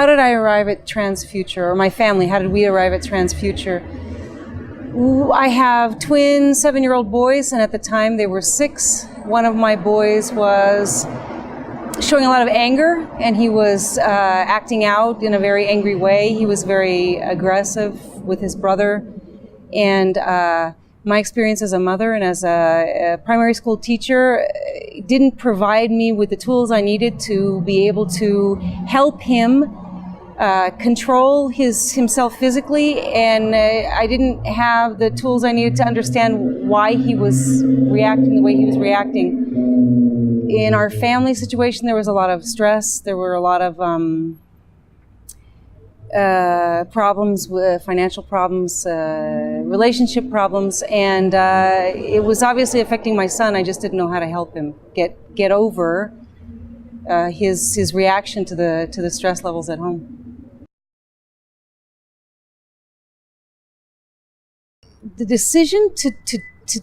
how did I arrive at Trans Future, or my family, how did we arrive at Trans Future? I have twin 7-year-old boys, and at the time they were 6. One of my boys was showing a lot of anger, and he was acting out in a very angry way. He was very aggressive with his brother. And my experience as a mother and as a primary school teacher didn't provide me with the tools I needed to be able to help him control himself physically, and I didn't have the tools I needed to understand why he was reacting the way he was reacting. In our family situation, there was a lot of stress. There were a lot of problems, financial problems, relationship problems, and it was obviously affecting my son. I just didn't know how to help him get over his reaction to the stress levels at home. The decision to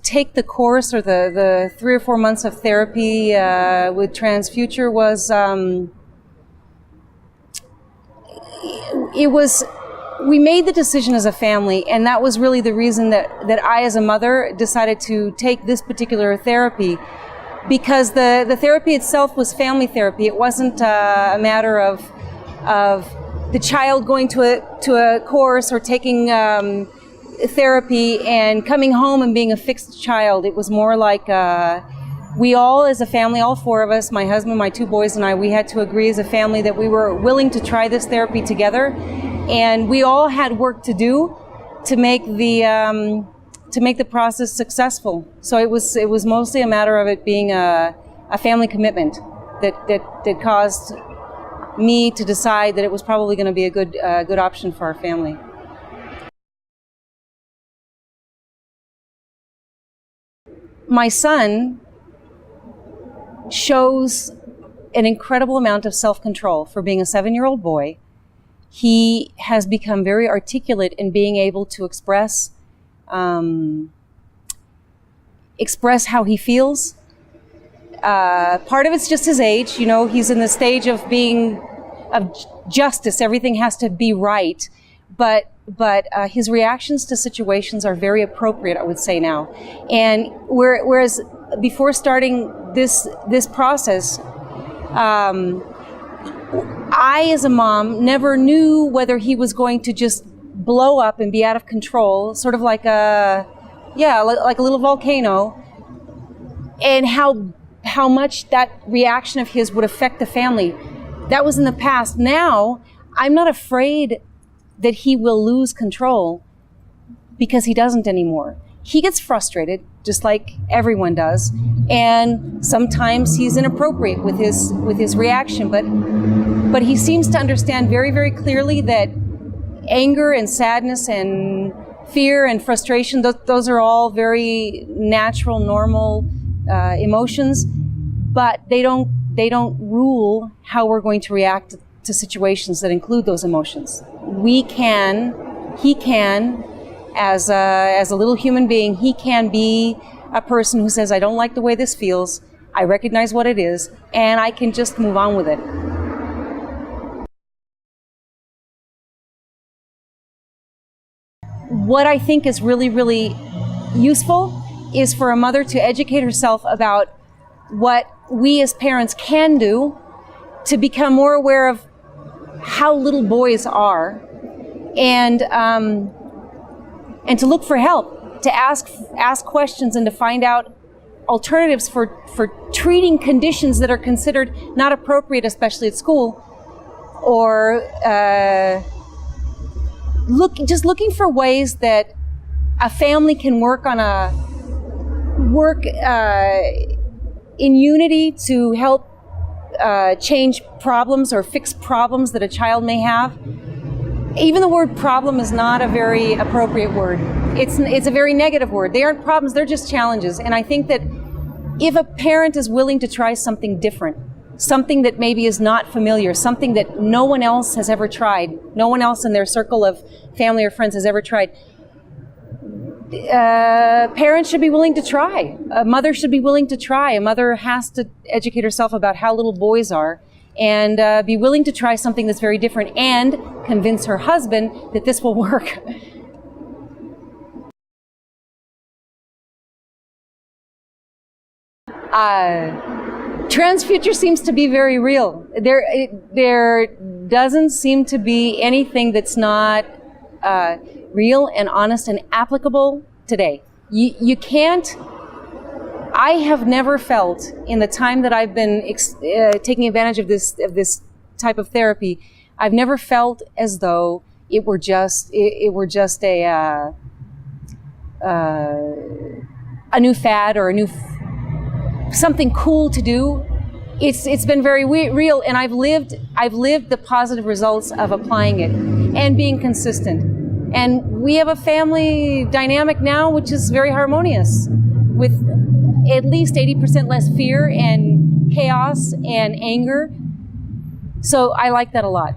take the course, or the 3 or 4 months of therapy with Trans Future was, we made the decision as a family, and that was really the reason that I, as a mother, decided to take this particular therapy, because the therapy itself was family therapy. It wasn't a matter of the child going to a course or taking therapy and coming home and being a fixed child. It was more like we all, as a family, all 4 of us, my husband, my 2 boys, and I, we had to agree as a family that we were willing to try this therapy together, and we all had work to do to make the process successful. So it was mostly a matter of it being a family commitment that caused me to decide that it was probably going to be a good option for our family. My son shows an incredible amount of self-control for being a 7-year-old boy. He has become very articulate in being able to express how he feels. Part of it's just his age. He's in the stage of justice. Everything has to be right. But his reactions to situations are very appropriate, I would say now. And whereas before starting this process, I, as a mom, never knew whether he was going to just blow up and be out of control, sort of like a little volcano, and how much that reaction of his would affect the family. That was in the past. Now, I'm not afraid that he will lose control, because he doesn't anymore. He gets frustrated, just like everyone does, and sometimes he's inappropriate with his reaction, but he seems to understand very, very clearly that anger and sadness and fear and frustration, those are all very natural, normal emotions, but they don't rule how we're going to react to situations that include those emotions. He can, as a little human being, he can be a person who says, I don't like the way this feels, I recognize what it is, and I can just move on with it. What I think is really, really useful is for a mother to educate herself about what we as parents can do to become more aware of how little boys are, and to look for help, to ask questions, and to find out alternatives for treating conditions that are considered not appropriate, especially at school, or looking for ways that a family can work in unity to help change problems or fix problems that a child may have. Even the word problem is not a very appropriate word. It's a very negative word. They aren't problems, they're just challenges. And I think that if a parent is willing to try something different, something that maybe is not familiar, something that no one else has ever tried, no one else in their circle of family or friends has ever tried, parents should be willing to try. A mother should be willing to try. A mother has to educate herself about how little boys are and be willing to try something that's very different and convince her husband that this will work. Trans future seems to be very real. There doesn't seem to be anything that's not real and honest and applicable today. You can't. I have never felt in the time that I've been taking advantage of this type of therapy, I've never felt as though it were just a new fad or a new something cool to do. It's been very real, and I've lived the positive results of applying it and being consistent. And we have a family dynamic now which is very harmonious, with at least 80% less fear and chaos and anger. So I like that a lot.